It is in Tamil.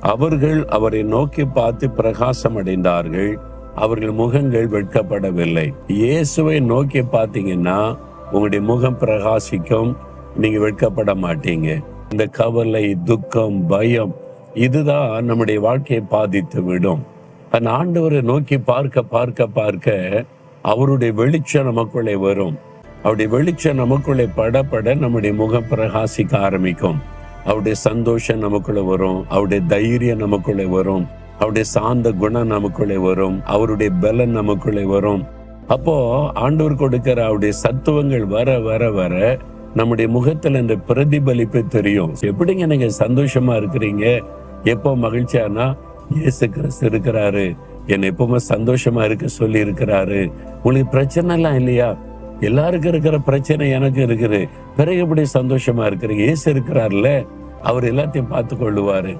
அவர்கள் அவரை நோக்கி பார்த்து பிரகாசம் அடைந்தார்கள், அவர்கள் முகங்கள் வெட்கப்படவில்லை. இயேசுவை நோக்கி பார்த்தீங்கன்னா உங்களுடைய முகம் பிரகாசிக்கும், நீங்க வெட்கப்பட மாட்டீங்க. இந்த கவலை, துக்கம், பயம் இதுதான் நம்முடைய வாழ்க்கையை பாதித்து விடும். அந்த ஆண்டவரை நோக்கி பார்க்க பார்க்க பார்க்க அவருடைய வெளிச்சம் நமக்குள்ளே வரும். அவருடைய வெளிச்சம் நமக்குள்ளே படப்பட நம்முடைய முகம் பிரகாசிக்க ஆரம்பிக்கும். அவருடைய சந்தோஷம் நமக்குள்ள வரும், அவருடைய தைரியம் நமக்குள்ளே வரும், அவருடைய சாந்த குணம் நமக்குள்ளே வரும், அவருடைய பலன் நமக்குள்ளே வரும். அப்போ ஆண்டவர் கொடுக்கிற அவருடைய சத்துவங்கள் வர வர வர நம்முடைய முகத்துல இந்த பிரதிபலிப்பு தெரியும். எப்படிங்க நீங்க சந்தோஷமா இருக்கிறீங்க, எப்போ மகிழ்ச்சியானா இயேசு கிறிஸ்து இருக்கிறாரு, என்னை எப்பவுமே சந்தோஷமா இருக்க சொல்லி இருக்கிறாரு. உங்களுக்கு பிரச்சனை எல்லாம் இல்லையா? எல்லாருக்கும் இருக்கிற பிரச்சனை எனக்கு இருக்குது, பிறகு எப்படி சந்தோஷமா இருக்கிறீங்க? இயேசு இருக்கிறார்ல, அவர் எல்லாத்தையும் பார்த்து கொள்ளுவாரு.